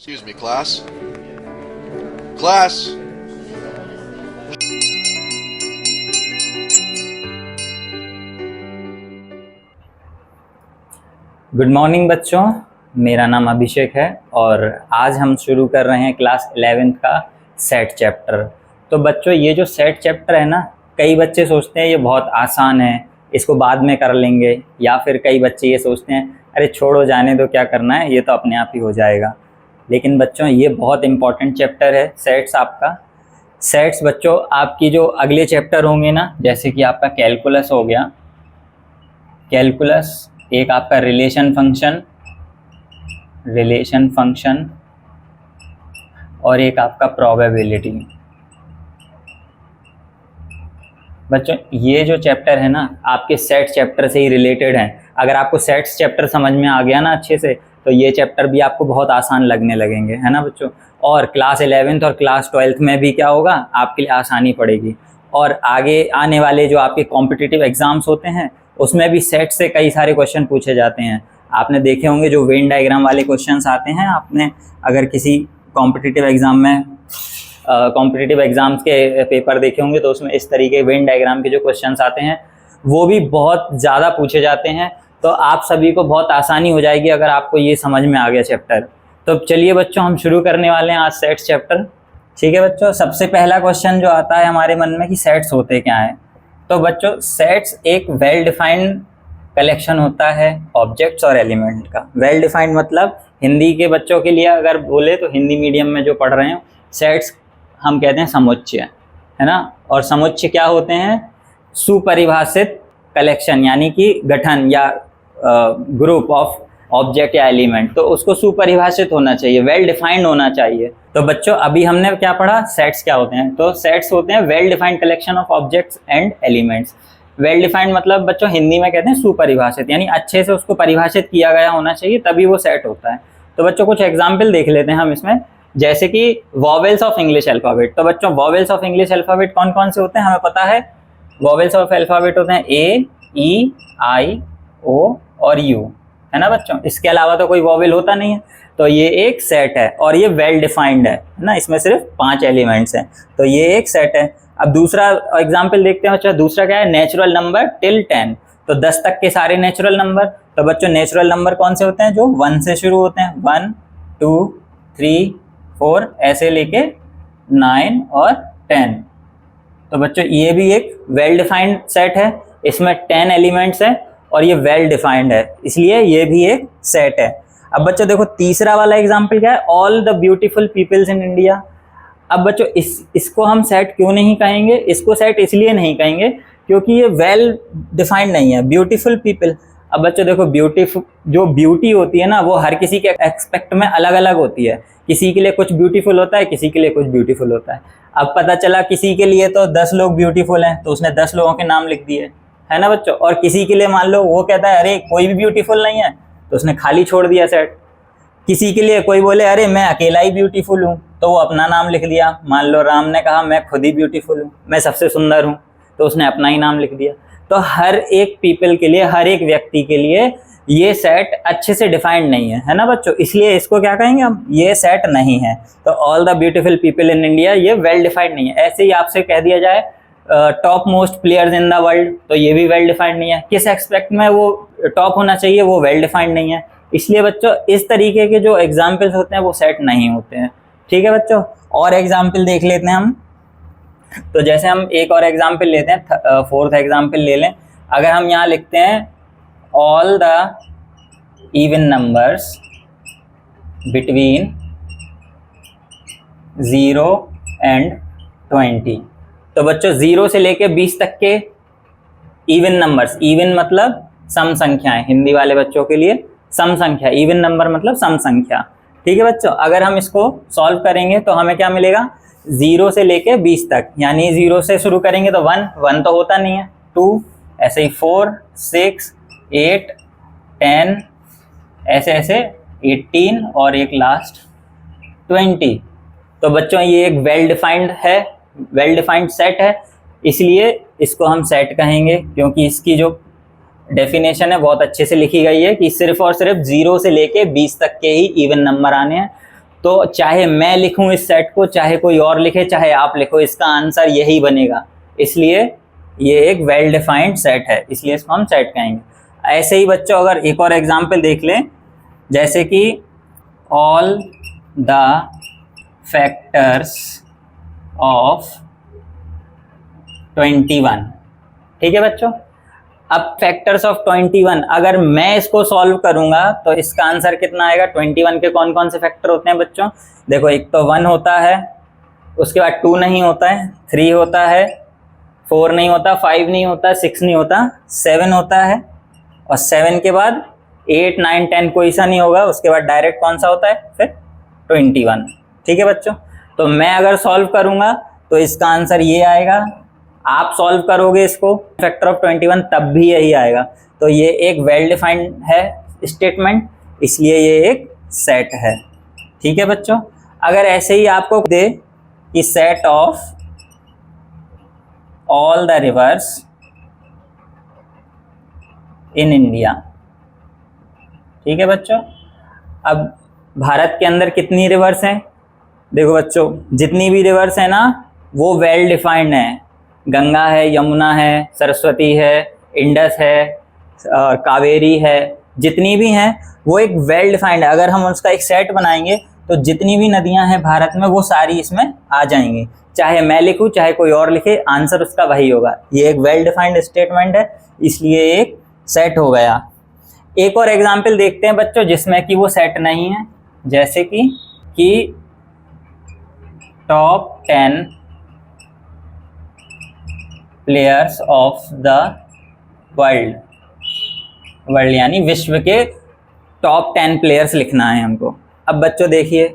Excuse me, class. Class. Good morning बच्चों, मेरा नाम अभिषेक है और आज हम शुरू कर रहे हैं क्लास 11th का सेट चैप्टर। तो बच्चों, ये जो सेट चैप्टर है ना, कई बच्चे सोचते हैं ये बहुत आसान है, इसको बाद में कर लेंगे, या फिर कई बच्चे ये सोचते हैं अरे छोड़ो, जाने दो, क्या करना है, ये तो अपने आप ही हो जाएगा। लेकिन बच्चों, ये बहुत इंपॉर्टेंट चैप्टर है सेट्स आपका। सेट्स बच्चों आपकी जो अगले चैप्टर होंगे ना, जैसे कि आपका कैलकुलस हो गया, कैलकुलस, एक आपका रिलेशन फंक्शन और एक आपका प्रोबेबिलिटी। बच्चों ये जो चैप्टर है ना, आपके सेट चैप्टर से ही रिलेटेड है। अगर आपको सेट्स चैप्टर समझ में आ गया ना अच्छे से, तो ये चैप्टर भी आपको बहुत आसान लगने लगेंगे, है ना बच्चों। और क्लास 11th और क्लास 12th में भी क्या होगा, आपके लिए आसानी पड़ेगी। और आगे आने वाले जो आपके कॉम्पिटिटिव एग्जाम्स होते हैं, उसमें भी सेट से कई सारे क्वेश्चन पूछे जाते हैं। आपने देखे होंगे जो वेन डायग्राम वाले क्वेश्चंस आते हैं, आपने अगर किसी कॉम्पिटिटिव एग्जाम में कॉम्पिटिटिव एग्जाम्स के पेपर देखे होंगे, तो उसमें इस तरीके वेन डायग्राम के जो क्वेश्चंस आते हैं वो भी बहुत ज़्यादा पूछे जाते हैं। तो आप सभी को बहुत आसानी हो जाएगी अगर आपको ये समझ में आ गया चैप्टर। तो चलिए बच्चों, हम शुरू करने वाले हैं आज सेट्स चैप्टर। ठीक है बच्चों, सबसे पहला क्वेश्चन जो आता है हमारे मन में कि सेट्स होते क्या हैं। तो बच्चों, सेट्स एक वेल डिफाइंड कलेक्शन होता है ऑब्जेक्ट्स और एलिमेंट का। वेल डिफाइंड मतलब हिंदी के बच्चों के लिए अगर बोले तो हिंदी मीडियम में जो पढ़ रहे हैं, सेट्स हम कहते हैं समुच्चय, है ना। और समुच्चय क्या होते हैं, सुपरिभाषित कलेक्शन, यानी कि गठन या ग्रुप ऑफ ऑब्जेक्ट या एलिमेंट। तो उसको सुपरिभाषित होना चाहिए, वेल डिफाइंड होना चाहिए। तो बच्चों अभी हमने क्या पढ़ा, सेट्स क्या होते हैं। तो सेट्स होते हैं well defined collection of objects and elements. Well defined मतलब बच्चों हिंदी में कहते हैं सुपरिभाषित, यानी अच्छे से उसको परिभाषित किया गया होना चाहिए, तभी वो सेट होता है। तो बच्चों कुछ एग्जाम्पल देख लेते हैं हम इसमें, जैसे कि वॉवेल्स ऑफ इंग्लिश अल्फाबेट। तो बच्चों वॉवेल्स ऑफ इंग्लिश अल्फाबेट कौन कौन से होते हैं, हमें पता है। वॉवेल्स ऑफ अल्फाबेट होते हैं ए, ई, आई, ओ और यू, है ना बच्चों। इसके अलावा तो कोई वॉवेल होता नहीं है। तो ये एक सेट है और ये वेल डिफाइंड है ना, इसमें सिर्फ 5 एलिमेंट्स हैं, तो ये एक सेट है। अब दूसरा एग्जाम्पल देखते हैं बच्चों। दूसरा क्या है, नेचुरल नंबर टिल 10। तो 10 तक के सारे नेचुरल नंबर। तो बच्चों नेचुरल नंबर कौन से होते हैं, जो 1 से शुरू होते हैं, 1, 2, 3, 4 ऐसे लेके 9 और 10। तो बच्चों ये भी एक वेल डिफाइंड सेट है, इसमें 10 एलिमेंट्स हैं और ये वेल डिफाइंड है, इसलिए ये भी एक सेट है। अब बच्चों देखो तीसरा वाला एग्जाम्पल क्या है, all the beautiful peoples in India. अब बच्चों इसको हम सेट क्यों नहीं कहेंगे, इसको सेट इसलिए नहीं कहेंगे क्योंकि ये वेल डिफाइंड नहीं है, ब्यूटीफुल पीपल। अब बच्चों देखो ब्यूटीफुल, जो ब्यूटी होती है ना, वो हर किसी के एक्सपेक्ट में अलग अलग होती है। किसी के लिए कुछ ब्यूटीफुल होता है, किसी के लिए कुछ ब्यूटीफुल होता है। अब पता चला किसी के लिए तो 10 लोग ब्यूटीफुल हैं, तो उसने 10 लोगों के नाम लिख दिए, है ना बच्चों। और किसी के लिए मान लो वो कहता है अरे कोई भी ब्यूटीफुल नहीं है, तो उसने खाली छोड़ दिया सेट। किसी के लिए कोई बोले अरे मैं अकेला ही ब्यूटीफुल हूँ, तो वो अपना नाम लिख दिया। मान लो राम ने कहा मैं खुद ही ब्यूटीफुल हूँ, मैं सबसे सुंदर हूँ, तो उसने अपना ही नाम लिख दिया। तो हर एक पीपल के लिए, हर एक व्यक्ति के लिए ये सेट अच्छे से डिफाइंड नहीं है ना बच्चों, इसलिए इसको क्या कहेंगे हम, ये सेट नहीं है। तो all the beautiful people in India ये वेल डिफाइंड नहीं है। ऐसे ही आपसे कह दिया जाए top most players in the world, तो ये भी वेल डिफाइंड नहीं है। किस एक्सपेक्ट में वो टॉप होना चाहिए, वो वेल डिफाइंड नहीं है। इसलिए बच्चों इस तरीके के जो एग्जाम्पल्स होते हैं वो सेट नहीं होते हैं। ठीक है बच्चों, और एग्जाम्पल देख लेते हैं हम। तो जैसे हम एक और एग्जाम्पल लेते हैं, 4th एग्जाम्पल ले लें। अगर हम यहाँ लिखते हैं all the even numbers between 0 and 20। तो बच्चों 0 से लेके 20 तक के इवन नंबर्स, इवन मतलब सम संख्याएं, हिंदी वाले बच्चों के लिए सम संख्या, इवन नंबर मतलब सम संख्या। ठीक है बच्चों, अगर हम इसको सॉल्व करेंगे तो हमें क्या मिलेगा, 0 से लेके 20 तक, यानी 0 से शुरू करेंगे तो 1 तो होता नहीं है, 2, ऐसे ही 4, 6, 8, 10, ऐसे ऐसे 18 और एक लास्ट 20। तो बच्चों ये एक वेल डिफाइंड है, वेल डिफाइंड सेट है, इसलिए इसको हम सेट कहेंगे, क्योंकि इसकी जो डेफिनेशन है बहुत अच्छे से लिखी गई है कि सिर्फ और सिर्फ 0 से लेके 20 तक के ही इवन नंबर आने हैं। तो चाहे मैं लिखूं इस सेट को, चाहे कोई और लिखे, चाहे आप लिखो, इसका आंसर यही बनेगा। इसलिए ये एक वेल डिफाइंड सेट है, इसलिए इसको हम सेट कहेंगे। ऐसे ही बच्चों अगर एक और एग्जाम्पल देख लें, जैसे कि ऑल द फैक्टर्स ऑफ 21। ठीक है बच्चों, अब फैक्टर्स ऑफ 21 अगर मैं इसको सॉल्व करूंगा तो इसका आंसर कितना आएगा। 21 के कौन कौन से फैक्टर होते हैं बच्चों? देखो, एक तो 1 होता है, उसके बाद 2 नहीं होता है, 3 होता है, 4 नहीं होता, 5 नहीं होता, 6 नहीं होता, 7 होता है, और 7 के बाद 8, 9, 10 कोई सा नहीं होगा, उसके बाद डायरेक्ट कौन सा होता है फिर 21। ठीक है बच्चों, तो मैं अगर सॉल्व करूंगा तो इसका आंसर ये आएगा। आप सॉल्व करोगे इसको फैक्टर ऑफ 21 तब भी यही आएगा। तो ये एक वेल डिफाइंड है स्टेटमेंट, इसलिए ये एक सेट है। ठीक है बच्चों, अगर ऐसे ही आपको दे कि set of all the reverse in India. ठीक है बच्चों, अब भारत के अंदर कितनी रिवर्स हैं? देखो बच्चों, जितनी भी रिवर्स है ना वो वेल डिफाइंड है। गंगा है, यमुना है, सरस्वती है, इंडस है, कावेरी है, जितनी भी हैं वो एक वेल डिफाइंड है। अगर हम उसका एक सेट बनाएंगे तो जितनी भी नदियां हैं भारत में वो सारी इसमें आ जाएंगी, चाहे मैं लिखूं चाहे कोई और लिखे, आंसर उसका वही होगा। ये एक वेल डिफाइंड स्टेटमेंट है, इसलिए एक सेट हो गया। एक और एग्जाम्पल देखते हैं बच्चों जिसमें कि वो सेट नहीं है, जैसे कि top 10 players of the world यानी विश्व के टॉप 10 प्लेयर्स लिखना है हमको। अब बच्चों देखिए,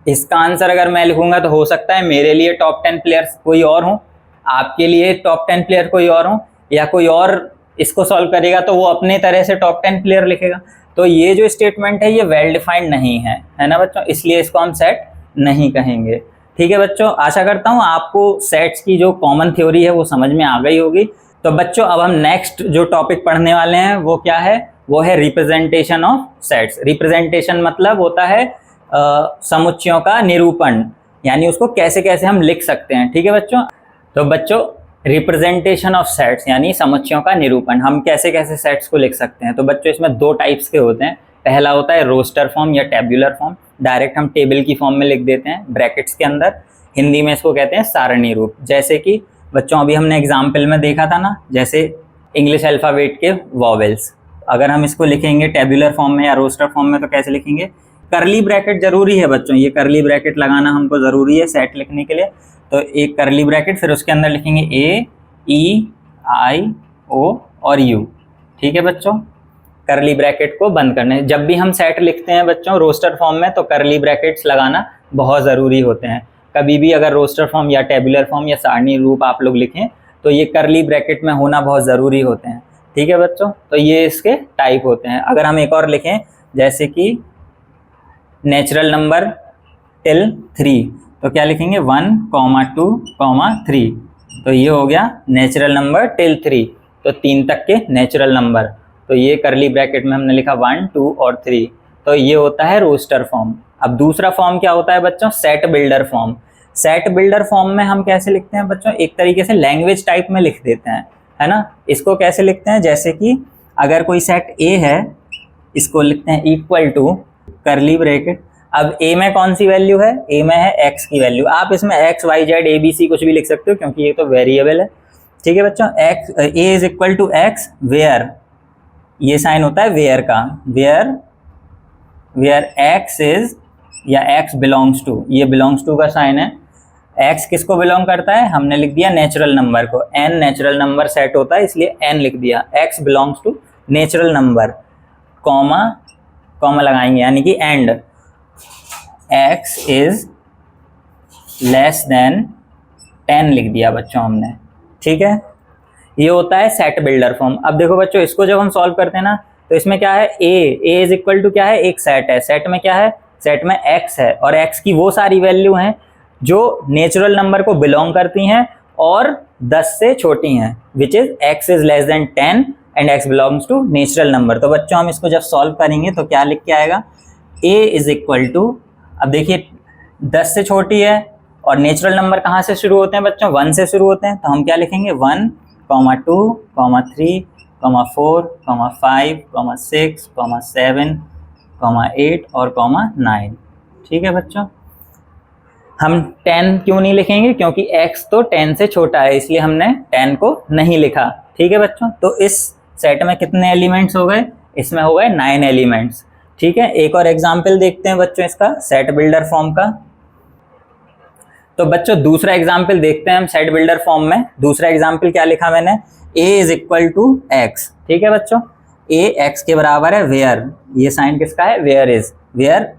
इसका आंसर अगर मैं लिखूंगा तो हो सकता है मेरे लिए टॉप 10 प्लेयर्स कोई और हो, आपके लिए टॉप 10 प्लेयर कोई और हो, या कोई और इसको सॉल्व करेगा तो वो अपने तरह से टॉप 10 प्लेयर लिखेगा। तो ये जो स्टेटमेंट है ये वेल डिफाइंड नहीं है ना बच्चों, इसलिए इसको हम सेट नहीं कहेंगे। ठीक है बच्चों, आशा करता हूँ आपको सेट्स की जो कॉमन थ्योरी है वो समझ में आ गई होगी। तो बच्चों अब हम नेक्स्ट जो टॉपिक पढ़ने वाले हैं वो क्या है? वो है रिप्रेजेंटेशन ऑफ सेट्स। रिप्रेजेंटेशन मतलब होता है समुच्चयों का निरूपण, यानी उसको कैसे कैसे हम लिख सकते हैं। ठीक है बच्चों, तो बच्चों रिप्रेजेंटेशन ऑफ सेट्स यानी समुच्चयों का निरूपण, हम कैसे कैसे सेट्स को लिख सकते हैं। तो बच्चों इसमें 2 टाइप्स के होते हैं। पहला होता है रोस्टर फॉर्म या टेबुलर फॉर्म, डायरेक्ट हम टेबल की फॉर्म में लिख देते हैं ब्रैकेट्स के अंदर। हिंदी में इसको कहते हैं सारणी रूप। जैसे कि बच्चों अभी हमने एग्जाम्पल में देखा था ना, जैसे इंग्लिश अल्फ़ाबेट के वॉवेल्स, अगर हम इसको लिखेंगे टेबुलर फॉर्म में या रोस्टर फॉर्म में तो कैसे लिखेंगे? करली ब्रैकेट जरूरी है बच्चों, ये करली ब्रैकेट लगाना हमको ज़रूरी है सेट लिखने के लिए। तो एक करली ब्रैकेट, फिर उसके अंदर लिखेंगे A, E, I, O और U। ठीक है बच्चों, करली ब्रैकेट को बंद करने, जब भी हम सेट लिखते हैं बच्चों रोस्टर फॉर्म में तो करली ब्रैकेट्स लगाना बहुत ज़रूरी होते हैं। कभी भी अगर रोस्टर फॉर्म या टेबुलर फॉर्म या सारणी रूप आप लोग लिखें तो ये करली ब्रैकेट में होना बहुत ज़रूरी होते हैं। ठीक है बच्चों, तो ये इसके टाइप होते हैं। अगर हम एक और लिखें जैसे कि नेचुरल नंबर टिल 3 तो क्या लिखेंगे? 1, 2, 3। तो ये हो गया नेचुरल नंबर टिल 3, तो 3 तक के नेचुरल नंबर। तो ये करली ब्रैकेट में हमने लिखा 1, 2 और 3। तो ये होता है रोस्टर फॉर्म। अब दूसरा फॉर्म क्या होता है बच्चों? Set builder form. Set builder form में हम कैसे लिखते हैं बच्चों? एक तरीके से लैंग्वेज टाइप में लिख देते हैं, है ना। इसको कैसे लिखते हैं? जैसे कि अगर कोई सेट A है, इसको लिखते हैं इक्वल टू करली ब्रैकेट। अब A में कौन सी वैल्यू है? A में है X की वैल्यू। आप इसमें X, Y, Z, ABC कुछ भी लिख सकते हो क्योंकि ये तो वेरिएबल है। ठीक है बच्चों, A is equal to X where, ये साइन होता है वेयर का, वेयर X इज या X बिलोंग्स टू, ये बिलोंग्स टू का साइन है। X किसको बिलोंग करता है? हमने लिख दिया नेचुरल नंबर को, N नेचुरल नंबर सेट होता है इसलिए N लिख दिया। X belongs to natural number, comma लगाएंगे यानी कि and X is less than 10 लिख दिया बच्चों हमने। ठीक है, ये होता है सेट बिल्डर फॉर्म। अब देखो बच्चों, इसको जब हम सॉल्व करते हैं ना तो इसमें क्या है? A इज इक्वल टू क्या है? एक सेट है, सेट में क्या है? सेट में X है, और X की वो सारी वैल्यू हैं जो नेचुरल नंबर को बिलोंग करती हैं और 10 से छोटी हैं, which is X is less than 10 and X belongs to natural number. तो बच्चों हम इसको जब सॉल्व करेंगे तो क्या लिख के आएगा? A इज इक्वल टू अब देखिए 10 से छोटी है और नेचुरल नंबर कहाँ से शुरू होते हैं बच्चों, 1 से शुरू होते हैं, तो हम क्या लिखेंगे 1, 2, 3, 4, 5, 6, 7, 8 और 9। ठीक है बच्चों। हम 10 क्यों नहीं लिखेंगे, क्योंकि x तो 10 से छोटा है, इसलिए हमने 10 को नहीं लिखा। ठीक है बच्चों। तो इस सेट में कितने एलिमेंट्स हो गए, इसमें हो गए 9 एलिमेंट्स। ठीक है। एक और एग्जाम्पल देखते हैं बच्चों इसका, सेट बिल्डर फॉर्म का। तो बच्चों दूसरा एग्जाम्पल देखते हैं हम सेट बिल्डर फॉर्म में। दूसरा एग्जाम्पल क्या लिखा मैंने, a is equal to x। ठीक है बच्चों, a x के बराबर है वेयर, ये साइन किसका है, वेयर इज, वेयर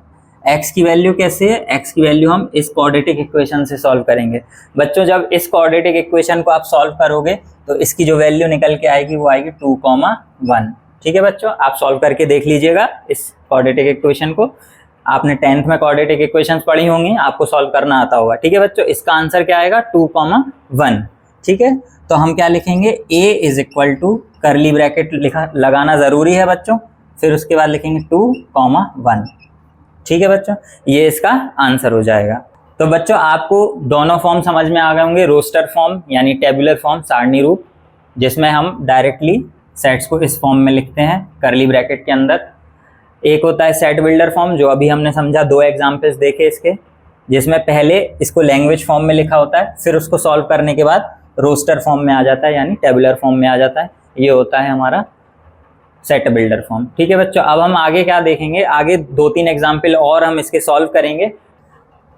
x की वैल्यू कैसे है, x की वैल्यू हम इस क्वाड्रेटिक इक्वेशन से सॉल्व करेंगे। बच्चों जब इस क्वाड्रेटिक इक्वेशन को आप सॉल्व करोगे तो इसकी जो वैल्यू निकल के आएगी वो आएगी 2,1। ठीक है बच्चों, आप सॉल्व करके देख लीजिएगा इस क्वाड्रेटिक इक्वेशन को। आपने 10th में क्वाड्रेटिक इक्वेशंस पढ़ी होंगी, आपको सॉल्व करना आता होगा। ठीक है बच्चों, इसका आंसर क्या आएगा 2,1। ठीक है, तो हम क्या लिखेंगे, a is equal to, curly bracket लगाना ज़रूरी है बच्चों, फिर उसके बाद लिखेंगे 2,1। ठीक है बच्चों, ये इसका आंसर हो जाएगा। तो बच्चों आपको दोनों फॉर्म समझ में आ गए होंगे, रोस्टर फॉर्म यानी टेबुलर फॉर्म, सारणी रूप, जिसमें हम डायरेक्टली सेट्स को इस फॉर्म में लिखते हैं करली ब्रैकेट के अंदर। एक होता है सेट बिल्डर फॉर्म, जो अभी हमने समझा, 2 एग्जाम्पल्स देखे इसके, जिसमें पहले इसको लैंग्वेज फॉर्म में लिखा होता है, फिर उसको सॉल्व करने के बाद रोस्टर फॉर्म में आ जाता है, यानी टेबुलर फॉर्म में आ जाता है। ये होता है हमारा सेट बिल्डर फॉर्म। ठीक है बच्चों, अब हम आगे क्या देखेंगे, आगे 2-3 एग्जाम्पल और हम इसके सॉल्व करेंगे।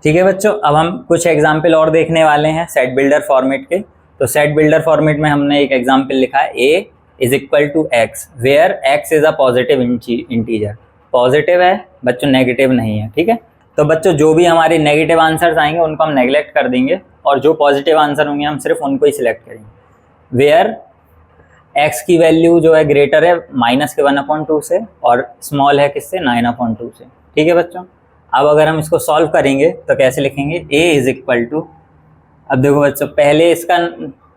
ठीक है बच्चों, अब हम कुछ एग्जाम्पल और देखने वाले हैं सेट बिल्डर फॉर्मेट के। तो सेट बिल्डर फॉर्मेट में हमने एक एग्जाम्पल लिखा है, a is equal to x, where x is a positive integer. Positive है बच्चों, नेगेटिव नहीं है। ठीक है, तो बच्चों जो भी हमारे नेगेटिव आंसर्स आएंगे उनको हम नेगलेक्ट कर देंगे, और जो पॉजिटिव आंसर होंगे हम सिर्फ उनको ही सिलेक्ट करेंगे। वेयर x की वैल्यू जो है ग्रेटर है माइनस के 1/2 से, और स्मॉल है किससे, 9/2 से। ठीक है बच्चों, अब अगर हम इसको सॉल्व करेंगे तो कैसे लिखेंगे, a इज इक्वल टू, अब देखो बच्चों पहले इसका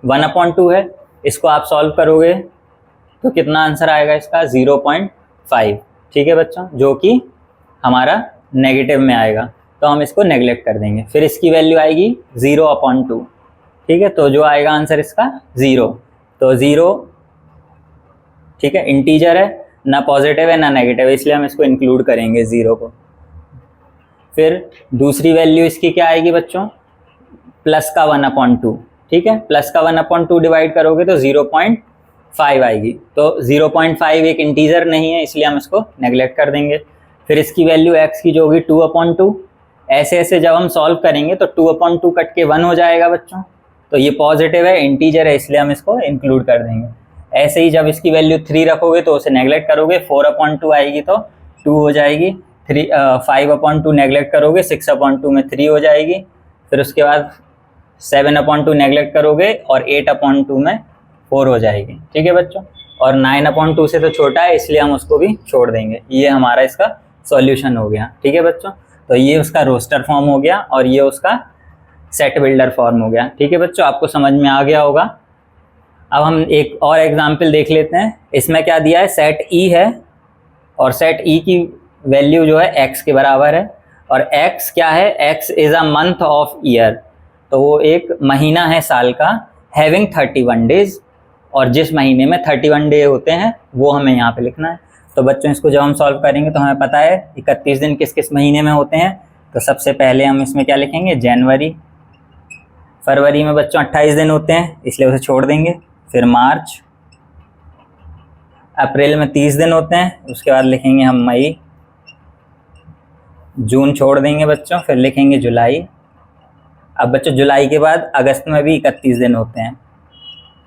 1/2 है, इसको आप सॉल्व करोगे तो कितना आंसर आएगा इसका, 0.5। ठीक है बच्चों, जो कि हमारा नेगेटिव में आएगा, तो हम इसको नेगलेक्ट कर देंगे। फिर इसकी वैल्यू आएगी 0/2। ठीक है, तो जो आएगा आंसर इसका 0, तो 0, ठीक है, इंटीजर है, ना पॉजिटिव है ना नेगेटिव है, इसलिए हम इसको इंक्लूड करेंगे 0 को। फिर दूसरी वैल्यू इसकी क्या आएगी बच्चों, प्लस का 1/2। ठीक है, प्लस का 1/2 डिवाइड करोगे तो 0.5 आएगी, तो 0.5 एक इंटीजर नहीं है, इसलिए हम इसको नेगलेक्ट कर देंगे। फिर इसकी वैल्यू x की जो होगी 2/2। ऐसे ऐसे जब हम सॉल्व करेंगे तो 2/2 कट के 1 हो जाएगा बच्चों, तो ये पॉजिटिव है, इंटीजर है, इसलिए हम इसको इंक्लूड कर देंगे। ऐसे ही जब इसकी वैल्यू 3 रखोगे तो उसे नेगलेक्ट करोगे, 4/2 आएगी तो 2 हो जाएगी। 5/2 नेगलेक्ट करोगे, 6/2 में 3 हो जाएगी। फिर उसके बाद 7/2 नेगलेक्ट करोगे और 8/2 में 4 हो जाएगी। ठीक है बच्चों, और 9/2 से तो छोटा है, इसलिए हम उसको भी छोड़ देंगे। ये हमारा इसका सॉल्यूशन हो गया। ठीक है बच्चों, तो ये उसका रोस्टर फॉर्म हो गया और ये उसका सेट बिल्डर फॉर्म हो गया। ठीक है बच्चों, आपको समझ में आ गया होगा। अब हम एक और एग्जाम्पल देख लेते हैं। इसमें क्या दिया है, सेट ई है, और सेट ई की वैल्यू जो है x के बराबर है, और x क्या है, x is a month of year, तो वो एक महीना है साल का, हैविंग 31 डेज, और जिस महीने में 31 डे होते हैं वो हमें यहाँ पे लिखना है। तो बच्चों इसको जब हम सॉल्व करेंगे तो हमें पता है 31 दिन किस किस महीने में होते हैं। तो सबसे पहले हम इसमें क्या लिखेंगे, जनवरी। फरवरी में बच्चों 28 दिन होते हैं, इसलिए उसे छोड़ देंगे। फिर मार्च, अप्रैल में 30 दिन होते हैं, उसके बाद लिखेंगे हम मई। जून छोड़ देंगे बच्चों, फिर लिखेंगे जुलाई। अब बच्चों जुलाई के बाद अगस्त में भी 31 दिन होते हैं।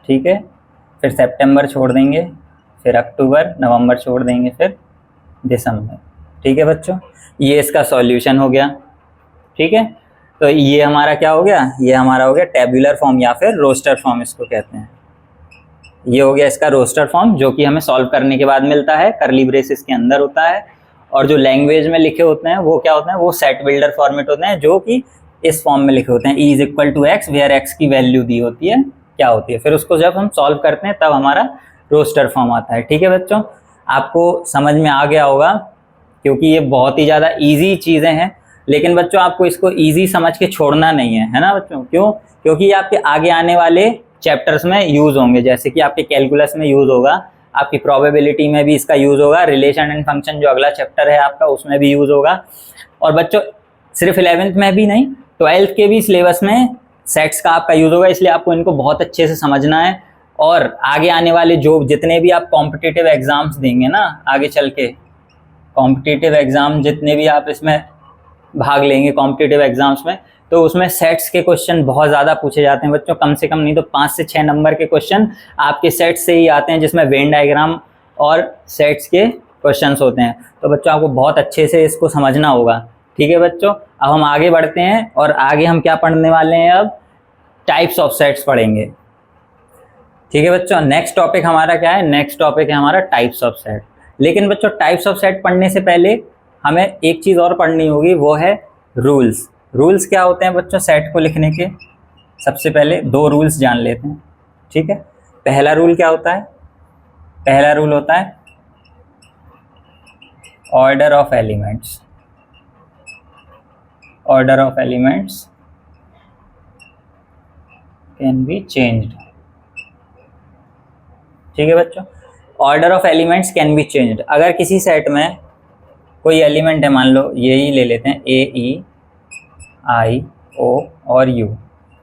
ठीक है, फिर सितंबर छोड़ देंगे, फिर अक्टूबर, नवंबर छोड़ देंगे, फिर दिसंबर। ठीक है बच्चों, ये इसका सॉल्यूशन हो गया। ठीक है, तो ये हमारा क्या हो गया, ये हमारा हो गया टेबुलर फॉर्म या फिर रोस्टर फॉर्म इसको कहते हैं। ये हो गया इसका रोस्टर फॉर्म, जो कि हमें सॉल्व करने के बाद मिलता है, करली ब्रेसेस के अंदर होता है। और जो लैंग्वेज में लिखे होते हैं वो क्या होते हैं, वो सेट बिल्डर फॉर्मेट होते हैं, जो कि इस फॉर्म में लिखे होते हैं, E is equal to x, where x की वैल्यू दी होती है क्या होती है। फिर उसको जब हम सॉल्व करते हैं तब हमारा रोस्टर फॉर्म आता है। ठीक है बच्चों, आपको समझ में आ गया होगा, क्योंकि ये बहुत ही ज़्यादा ईजी चीज़ें हैं। लेकिन बच्चों आपको इसको इजी समझ के छोड़ना नहीं है ना बच्चों। क्यों? क्योंकि ये आपके आगे आने वाले चैप्टर्स में यूज होंगे, जैसे कि आपके कैलकुलस में यूज होगा, आपकी प्रोबेबिलिटी में भी इसका यूज होगा, रिलेशन एंड फंक्शन जो अगला चैप्टर है आपका उसमें भी यूज होगा। और बच्चों सिर्फ 11th में भी नहीं, 12th के भी सिलेबस में सेट्स का आपका यूज होगा, इसलिए आपको इनको बहुत अच्छे से समझना है। और आगे आने वाले जो जितने भी आप कॉम्पिटिटिव एग्जाम्स देंगे ना, आगे चल के कॉम्पिटिटिव एग्जाम जितने भी आप इसमें भाग लेंगे कॉम्पिटिटिव एग्जाम्स में, तो उसमें सेट्स के क्वेश्चन बहुत ज़्यादा पूछे जाते हैं बच्चों। कम से कम नहीं तो 5 से 6 नंबर के क्वेश्चन आपके सेट्स से ही आते हैं, जिसमें वेन डायग्राम और सेट्स के क्वेश्चंस होते हैं। तो बच्चों आपको बहुत अच्छे से इसको समझना होगा। ठीक है बच्चों, अब हम आगे बढ़ते हैं और आगे हम क्या पढ़ने वाले हैं, अब टाइप्स ऑफ सेट्स पढ़ेंगे। ठीक है बच्चों, नेक्स्ट टॉपिक हमारा क्या है? नेक्स्ट टॉपिक है हमारा टाइप्स ऑफ सेट। लेकिन बच्चों टाइप्स ऑफ सेट पढ़ने से पहले हमें एक चीज़ और पढ़नी होगी, वो है रूल्स। रूल्स क्या होते हैं बच्चों सेट को लिखने के? सबसे पहले 2 रूल्स जान लेते हैं। ठीक है, पहला रूल क्या होता है? पहला रूल होता है order of elements. Order of elements can be changed. ठीक है बच्चों, order of elements can be changed. अगर किसी सेट में कोई एलिमेंट है, मान लो ये ही ले लेते हैं, ए ई आई ओ और यू,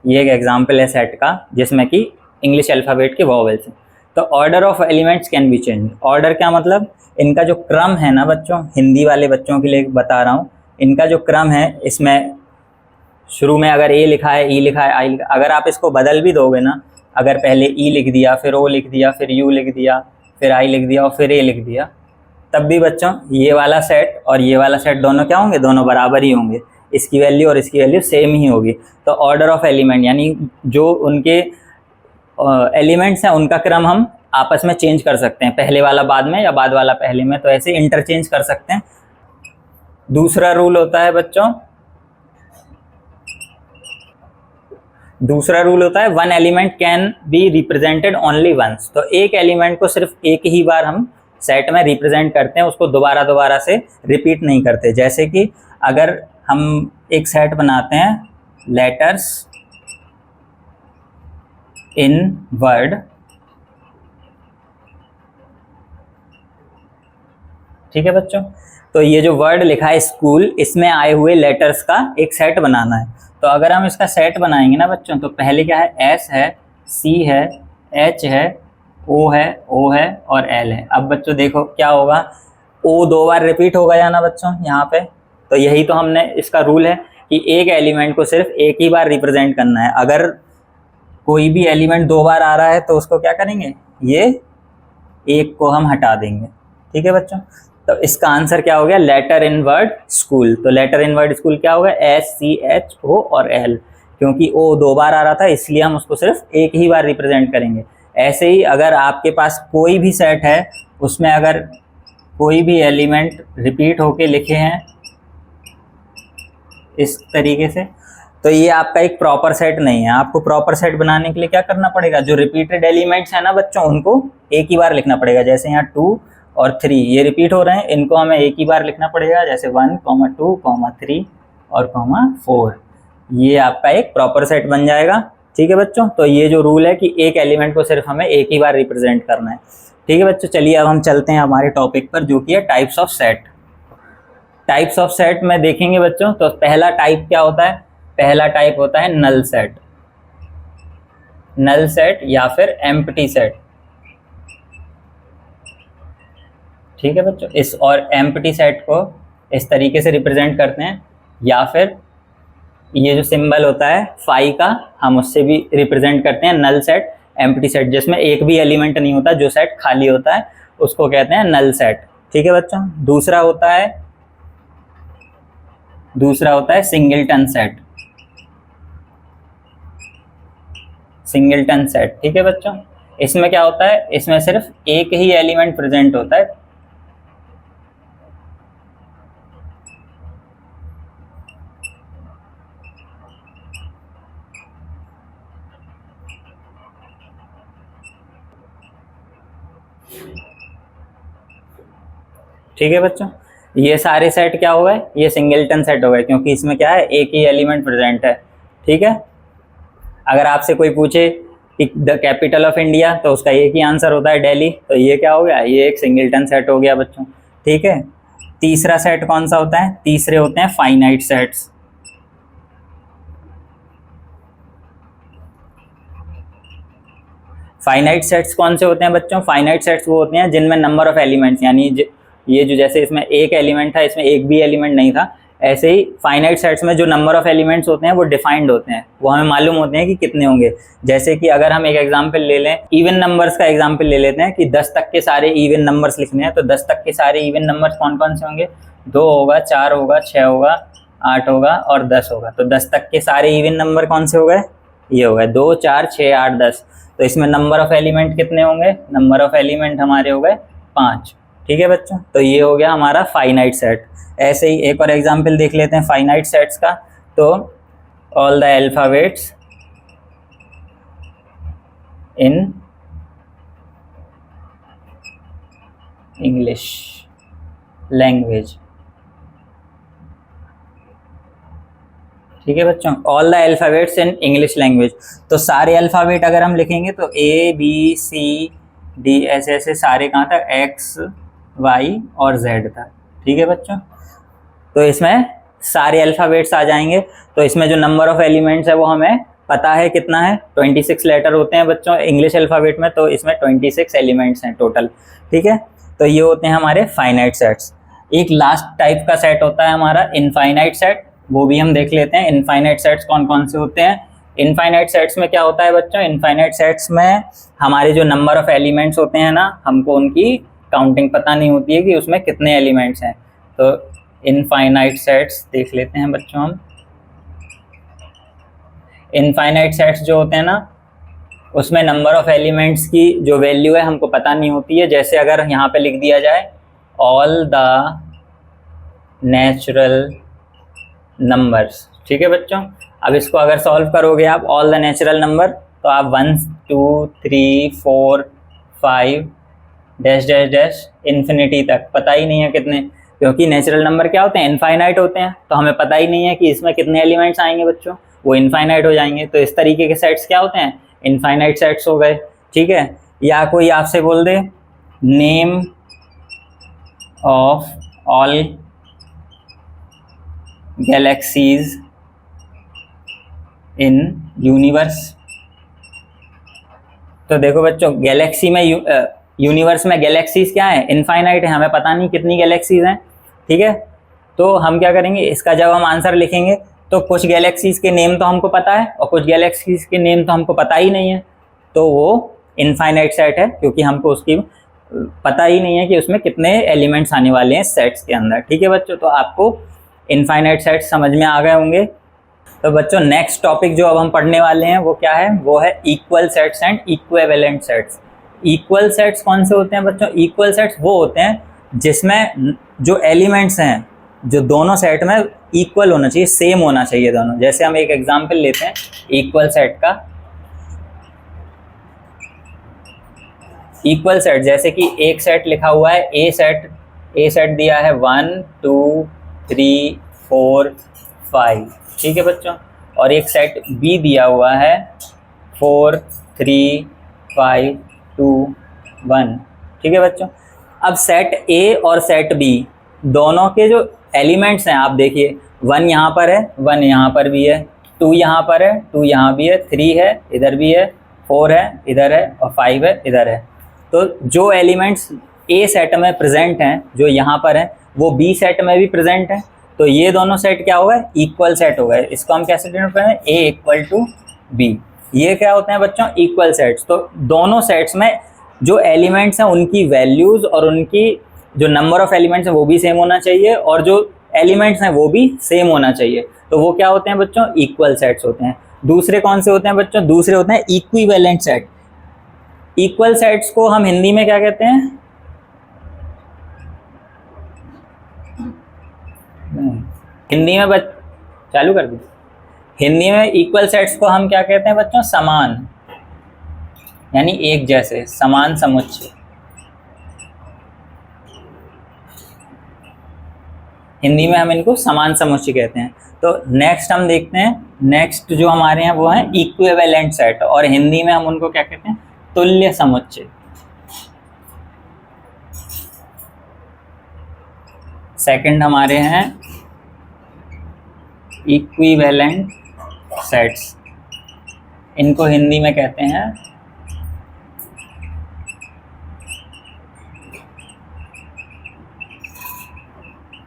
ये एक एग्जाम्पल है सेट का जिसमें कि इंग्लिश अल्फ़ाबेट के वॉवेल्स हैं। तो order of elements can be change. Order क्या मतलब? इनका जो क्रम है ना बच्चों, हिंदी वाले बच्चों के लिए बता रहा हूँ, इनका जो क्रम है, इसमें शुरू में अगर ए लिखा है, ई लिखा है, आई लिखा, अगर आप इसको बदल भी दोगे ना, अगर पहले ई लिख दिया, फिर ओ लिख दिया, फिर यू लिख दिया, फिर आई लिख दिया और फिर ए लिख दिया, तब भी बच्चों ये वाला सेट और ये वाला सेट दोनों क्या होंगे? दोनों बराबर ही होंगे, इसकी वैल्यू और इसकी वैल्यू सेम ही होगी। तो ऑर्डर ऑफ एलिमेंट यानी जो उनके एलिमेंट्स हैं उनका क्रम हम आपस में चेंज कर सकते हैं, पहले वाला बाद में या बाद वाला पहले में, तो ऐसे इंटरचेंज कर सकते हैं। दूसरा रूल होता है बच्चों, दूसरा रूल होता है one element can be represented only once. तो एक एलिमेंट को सिर्फ एक ही बार हम सेट में रिप्रेजेंट करते हैं, उसको दोबारा दोबारा से रिपीट नहीं करते। जैसे कि अगर हम एक सेट बनाते हैं लेटर्स इन वर्ड, ठीक है बच्चों, तो ये जो वर्ड लिखा है स्कूल, इसमें आए हुए लेटर्स का एक सेट बनाना है। तो अगर हम इसका सेट बनाएंगे ना बच्चों, तो पहले क्या है? एस है, सी है, एच है, ओ है, ओ है और एल है। अब बच्चों देखो क्या होगा, ओ 2 बार रिपीट होगा या ना बच्चों यहाँ पे? तो यही तो हमने इसका रूल है कि एक एलिमेंट को सिर्फ एक ही बार रिप्रेजेंट करना है। अगर कोई भी एलिमेंट 2 बार आ रहा है तो उसको क्या करेंगे? ये एक को हम हटा देंगे। ठीक है बच्चों, तो इसका आंसर क्या हो गया? लेटर इन वर्ड स्कूल। तो लेटर इन वर्ड स्कूल क्या होगा? एस, सी, एच, ओ और एल। क्योंकि ओ 2 बार आ रहा था इसलिए हम उसको सिर्फ एक ही बार रिप्रेजेंट करेंगे। ऐसे ही अगर आपके पास कोई भी सेट है, उसमें अगर कोई भी एलिमेंट रिपीट होके लिखे हैं इस तरीके से, तो ये आपका एक प्रॉपर सेट नहीं है। आपको प्रॉपर सेट बनाने के लिए क्या करना पड़ेगा? जो रिपीटेड एलिमेंट्स है ना बच्चों, उनको एक ही बार लिखना पड़ेगा। जैसे यहाँ 2 और 3 ये रिपीट हो रहे हैं, इनको हमें एक ही बार लिखना पड़ेगा। जैसे 1, 2, 3 और 4, ये आपका एक प्रॉपर सेट बन जाएगा। ठीक है बच्चों, तो ये जो रूल है कि एक एलिमेंट को सिर्फ हमें एक ही बार रिप्रेजेंट करना है। ठीक है बच्चों, चलिए अब हम चलते हैं हमारे टॉपिक पर, जो कि है types of set. Types of set में देखेंगे बच्चों, तो पहला टाइप क्या होता है? पहला टाइप होता है नल सेट। नल सेट या फिर एम्प्टी सेट। ठीक है बच्चों, इस और एम्प्टी सेट को इस तरीके से रिप्रेजेंट करते हैं, या फिर ये जो सिंबल होता है फाई का, हम उससे भी रिप्रेजेंट करते हैं नल सेट, एम्प्टी सेट, जिसमें एक भी एलिमेंट नहीं होता, जो सेट खाली होता है उसको कहते हैं नल सेट। ठीक है बच्चों, दूसरा होता है सिंगलटन सेट। सिंगलटन सेट, ठीक है बच्चों, इसमें क्या होता है? इसमें सिर्फ एक ही एलिमेंट प्रेजेंट होता है। ठीक है बच्चों, ये सारे सेट क्या हो गए, ये सिंगलटन सेट हो गए, क्योंकि इसमें क्या है, एक ही एलिमेंट प्रेजेंट है। ठीक है, अगर आपसे कोई पूछे कि द कैपिटल ऑफ इंडिया, तो उसका एक ही आंसर होता है दिल्ली, तो ये क्या हो गया, ये एक सिंगलटन सेट हो गया बच्चों। ठीक है, तीसरा सेट कौन सा होता है, तीसरे होते हैं फाइनाइट सेट्स। फाइनाइट सेट्स कौन से होते हैं बच्चों, फाइनाइट सेट्स वो होते हैं जिनमें नंबर ऑफ एलिमेंट्स, यानी ये जो जैसे इसमें एक एलिमेंट था, इसमें एक भी एलिमेंट नहीं था, ऐसे ही फाइनाइट सेट्स में जो नंबर ऑफ एलिमेंट्स होते हैं वो डिफाइंड होते हैं, वो हमें मालूम होते हैं कि कितने होंगे। जैसे कि अगर हम एक एग्जांपल ले लें, इवन नंबर्स का एग्जांपल ले लेते हैं कि 10 तक के सारे इवन नंबर्स लिखने हैं, तो 10 तक के सारे इवन नंबर्स कौन कौन से होंगे, 2 होगा, 4 होगा, 6 होगा, 8 होगा और 10 होगा। तो 10 तक के सारे इवन नंबर कौन से हो गए, ये हो गए 2, 4, 6, 8, 10। तो इसमें नंबर ऑफ एलिमेंट कितने होंगे, नंबर ऑफ एलिमेंट हमारे हो गए 5। ठीक है बच्चों, तो ये हो गया हमारा फाइनाइट सेट। ऐसे ही एक और एग्जांपल देख लेते हैं फाइनाइट सेट्स का, तो all the alphabets in English language. ठीक है बच्चों, all the alphabets in English language, तो सारे अल्फाबेट अगर हम लिखेंगे तो ABCD ऐसे ऐसे सारे कहाँ तक, X Y और Z तक। ठीक है बच्चों, तो इसमें सारे अल्फाबेट्स आ जाएंगे। तो इसमें जो नंबर ऑफ एलिमेंट्स है वो हमें पता है कितना है, 26 लेटर होते हैं बच्चों इंग्लिश अल्फाबेट में, तो इसमें 26 एलिमेंट्स हैं टोटल। ठीक है, तो ये होते हैं हमारे फाइनाइट सेट्स। एक लास्ट टाइप का सेट होता है हमारा इनफाइनाइट सेट, वो भी हम देख लेते हैं। इनफाइनाइट सेट्स कौन कौन से होते हैं, इनफाइनाइट सेट्स में क्या होता है बच्चों, इनफाइनाइट सेट्स में हमारे जो नंबर ऑफ एलिमेंट्स होते हैं ना, हमको उनकी काउंटिंग पता नहीं होती है कि उसमें कितने एलिमेंट्स हैं। तो इनफाइनाइट सेट्स देख लेते हैं बच्चों हम। इनफाइनाइट सेट्स जो होते हैं ना, उसमें नंबर ऑफ एलिमेंट्स की जो वैल्यू है हमको पता नहीं होती है। जैसे अगर यहाँ पे लिख दिया जाए ऑल द नेचुरल नंबर्स। ठीक है बच्चों, अब इसको अगर सॉल्व करोगे आप ऑल द नेचुरल नंबर, तो आप 1 2 3 4 5 डैश डैश डैश इन्फिनिटी तक, पता ही नहीं है कितने, क्योंकि नेचुरल नंबर क्या होते हैं, इनफाइनाइट होते हैं, तो हमें पता ही नहीं है कि इसमें कितने एलिमेंट्स आएंगे बच्चों, वो इनफाइनाइट हो जाएंगे। तो इस तरीके के सेट्स क्या होते हैं, इनफाइनाइट सेट्स हो गए। ठीक है, या कोई आपसे बोल दे name of all galaxies in universe, तो देखो बच्चों गैलेक्सी में यूनिवर्स में गैलेक्सीज क्या है, इनफाइनाइट है, हमें पता नहीं कितनी गैलेक्सीज हैं। ठीक है, तो हम क्या करेंगे, इसका जब हम आंसर लिखेंगे तो कुछ गैलेक्सीज के नेम तो हमको पता है और कुछ गैलेक्सीज के नेम तो हमको पता ही नहीं है, तो वो इनफाइनाइट सेट है, क्योंकि हमको उसकी पता ही नहीं है कि उसमें कितने एलिमेंट्स आने वाले हैं सेट्स के अंदर। ठीक है बच्चों, तो आपको इनफाइनाइट सेट्स समझ में आ गए होंगे। तो बच्चों नेक्स्ट टॉपिक जो अब हम पढ़ने वाले हैं वो क्या है, वो है equal sets and equivalent sets. Equal sets कौन से होते हैं बच्चों, इक्वल सेट्स वो होते हैं जिसमें जो एलिमेंट्स हैं जो दोनों सेट में इक्वल होना चाहिए, सेम होना चाहिए दोनों। जैसे हम एक एग्जांपल लेते हैं इक्वल सेट का। इक्वल सेट जैसे कि एक सेट लिखा हुआ है ए सेट दिया है 1 2 3 4 5। ठीक है बच्चों, और एक सेट बी दिया हुआ है 4 3 5 2 1। ठीक है बच्चों, अब सेट ए और सेट बी दोनों के जो एलिमेंट्स हैं आप देखिए, 1 यहाँ पर है, 1 यहाँ पर भी है, 2 यहाँ पर है, 2 यहाँ भी है, 3 है इधर भी है, 4 है इधर है और 5 है इधर है। तो जो एलिमेंट्स ए सेट में प्रेजेंट हैं जो यहाँ पर हैं वो बी सेट में भी प्रेजेंट हैं, तो ये दोनों सेट क्या हो गए, इक्वल सेट हो गए। इसको हम कैसे डिनोट करें, ए इक्वल टू बी। ये क्या होते हैं बच्चों, इक्वल सेट्स। तो दोनों सेट्स में जो एलिमेंट्स हैं उनकी वैल्यूज़ और उनकी जो नंबर ऑफ एलिमेंट्स हैं वो भी सेम होना चाहिए और जो एलिमेंट्स हैं वो भी सेम होना चाहिए। तो वो क्या होते हैं बच्चों, इक्वल सेट्स होते हैं। दूसरे कौन से होते हैं बच्चों, दूसरे होते हैं इक्विवेलेंट सेट। इक्वल सेट्स को हम हिंदी में क्या कहते हैं, हिंदी में चालू कर दी, हिंदी में इक्वल सेट्स को हम क्या कहते हैं बच्चों, समान, यानी एक जैसे, समान समुच्चय। हिंदी में हम इनको समान समुच्चय कहते हैं। तो नेक्स्ट हम देखते हैं, नेक्स्ट जो हमारे हैं वो है इक्विवेलेंट सेट, और हिंदी में हम उनको क्या कहते हैं, तुल्य समुच्चय। सेकंड हमारे हैं इक्विवेलेंट सेट्स, इनको हिंदी में कहते हैं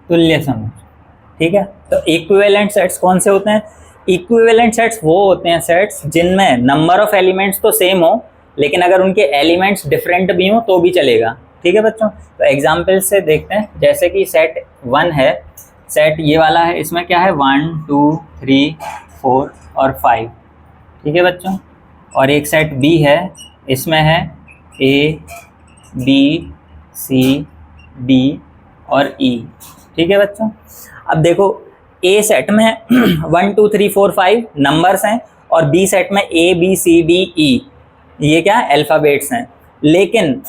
तुल्य समुच्चय। ठीक है, तो इक्विवेलेंट सेट्स कौन से होते हैं? इक्विवेलेंट सेट्स वो होते हैं सेट्स जिनमें नंबर ऑफ एलिमेंट्स तो सेम हो, लेकिन अगर उनके एलिमेंट्स डिफरेंट भी हो तो भी चलेगा। ठीक है बच्चों, तो एग्जाम्पल से देखते हैं, जैसे कि सेट 1 है, सेट ये वाला है, इसमें क्या है 1 2 3 4 और 5। ठीक है बच्चों, और एक सेट बी है, इसमें है ए बी सी डी और ई। ठीक है बच्चों, अब देखो ए सेट में 1 2 3 4 5 नंबर्स हैं, और बी सेट में A B C D E, ये क्या अल्फ़ाबेट्स हैं, लेकिन